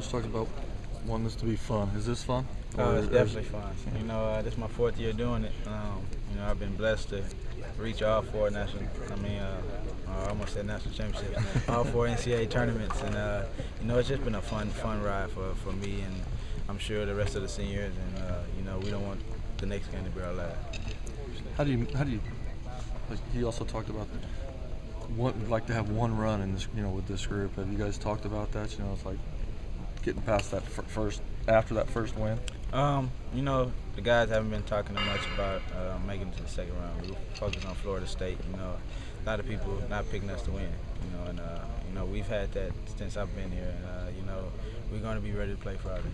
Coach talked about wanting this to be fun. Is this fun? It's definitely fun. You know, this is my 4th year doing it. You know, I've been blessed to reach all 4 I almost said national championships, all 4 NCAA tournaments, and you know, it's just been a fun ride for me, and I'm sure the rest of the seniors. And you know, we don't want the next game to be our last. How do you like? He also talked about like to have one run in this, you know, with this group. Have you guys talked about that? You know, it's like getting past that after that first win. You know, the guys haven't been talking much about making it to the second round. We focused on Florida State. You know, a lot of people not picking us to win. You know, and you know, we've had that since I've been here. And you know, we're going to be ready to play Friday.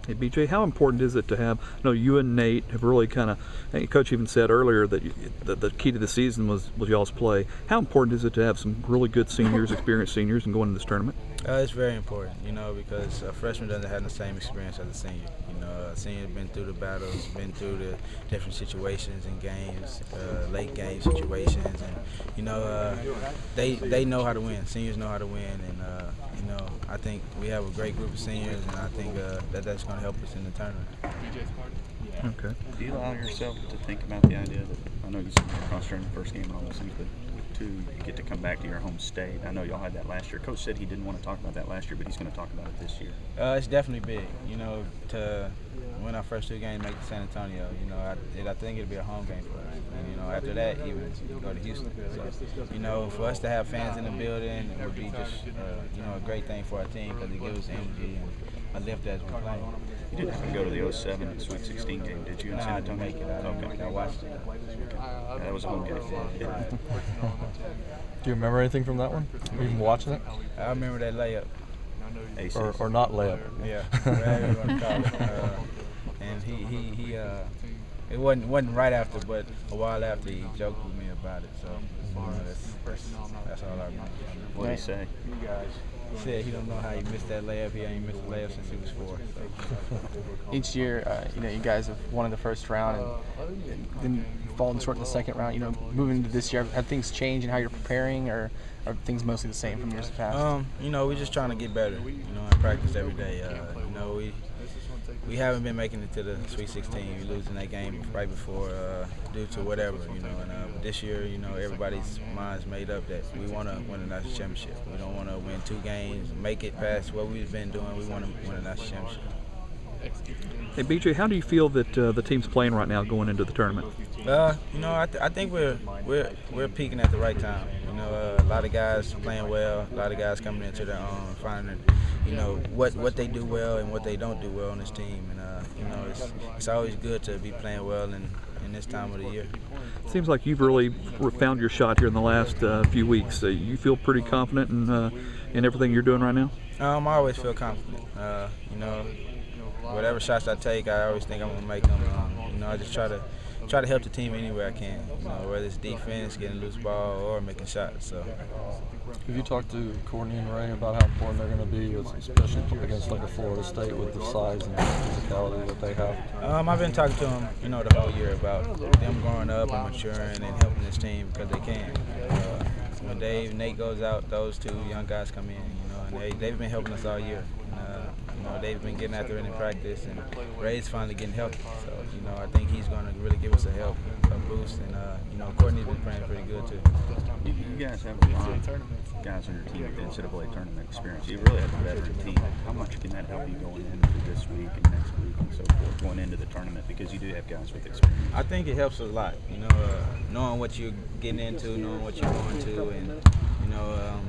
Hey, BJ, how important is it to have, you know, you and Nate have really kind of, Coach even said earlier that the key to the season was y'all's play. How important is it to have some really good seniors, experienced seniors, and go into this tournament? It's very important, you know, because a freshman doesn't have the same experience as a senior. You know, a senior's been through the battles, been through the different situations in games, late game situations, and you know, they know how to win. Seniors know how to win, and you know, I think we have a great group of seniors, and I think that's going to help us in the tournament. Okay. Do you allow yourself to think about the idea that, I know you concentrated in the first game and all those things, but to get to come back to your home state? I know y'all had that last year. Coach said he didn't want to talk about that last year, but he's going to talk about it this year. It's definitely big, you know, to win our first 2 games, make it to San Antonio. You know, I think it'll be a home game for us. And, you know, after that, even go to Houston. So, you know, for us to have fans in the building, it would be just, you know, a great thing for our team because it gives us energy and a lift as we're playing. You didn't have to go to the 07 Sweet 16 game, did you, in San Antonio? I didn't make it. Okay. I watched it. Okay. That was a home game. Do you remember anything from that one? Even watching it? I remember that layup. Or not layup. Yeah, whatever you want to call it. And he it wasn't right after, but a while after he joked with me about it. So that's all I remember. What did he say? He said he don't know how he missed that layup. He ain't missed a layup since he was 4. So. Each year, you know, you guys have won in the first round and then fallen short in the second round. You know, moving into this year, have things changed in how you're preparing, or are things mostly the same from years past? You know, we're just trying to get better. You know, and practice every day. You know, we haven't been making it to the Sweet 16. We losing that game right before due to whatever, you know. And this year, you know, everybody's mind's made up that we want to win a national championship. We don't want to win 2 games, make it past what we've been doing. We want to win a national championship. Hey, BJ, how do you feel that the team's playing right now going into the tournament? You know, I think we're peaking at the right time. You know, a lot of guys playing well, a lot of guys coming into their own, finding, you know, what they do well and what they don't do well on this team. And you know, it's always good to be playing well in this time of the year. It seems like you've really found your shot here in the last few weeks. You feel pretty confident in everything you're doing right now? I always feel confident. You know, whatever shots I take, I always think I'm gonna make them. You know, I just try to help the team any way I can. You know, whether it's defense, getting loose ball, or making shots. So. Have you talked to Courtney and Ray about how important they're going to be, especially against like a Florida State with the size and physicality that they have? I've been talking to them, you know, the whole year about them growing up and maturing and helping this team because they can. When Nate goes out, those 2 young guys come in, you know, and they've been helping us all year. You know, they've been getting after it in practice, and Ray's finally getting healthy. So, you know, I think he's going to really give us a boost, and you know, Courtney's been playing pretty good too. You guys have a lot of guys on your team with NCAA tournament experience. You really have a veteran team. How much can that help you going into this week and next week and so forth, going into the tournament, because you do have guys with experience? I think it helps a lot. You know, knowing what you're getting into, knowing what you're going to, and you know.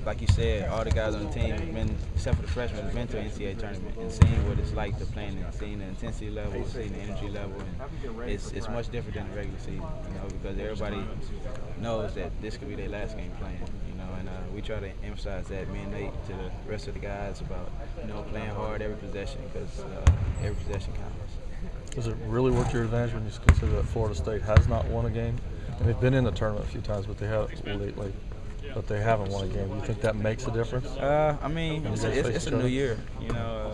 Like you said, all the guys on the team have been, except for the freshmen, have been to an NCAA tournament and seeing what it's like to play and seeing the intensity level, seeing the energy level, and it's much different than the regular season, you know, because everybody knows that this could be their last game playing, you know, and we try to emphasize that, me and Nate, to the rest of the guys about, you know, playing hard every possession because every possession counts. Does it really work to your advantage when you consider that Florida State has not won a game? And they've been in the tournament a few times, but they have lately. But they haven't won a game. Do you think that makes a difference? I mean, it's a new year. You know,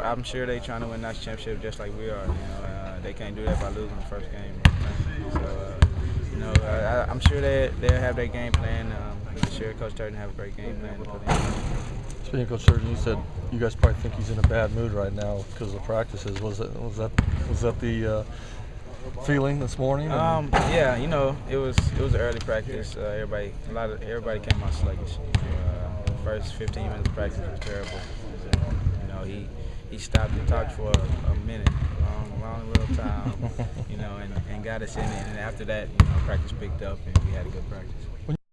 I'm sure they're trying to win national championship just like we are. You know, they can't do that by losing the first game. So, you know, I'm sure they'll have their game plan. I'm sure Coach Turton have a great game plan for them. Speaking of Coach Surgeon, you said you guys probably think he's in a bad mood right now because of practices. Was that the feeling this morning? Yeah, you know, it was an early practice. Everybody came out sluggish. The first 15 minutes of practice was terrible. You know, he stopped and talked for a minute, long little time. You know, and got us in it. And after that, you know, practice picked up and we had a good practice.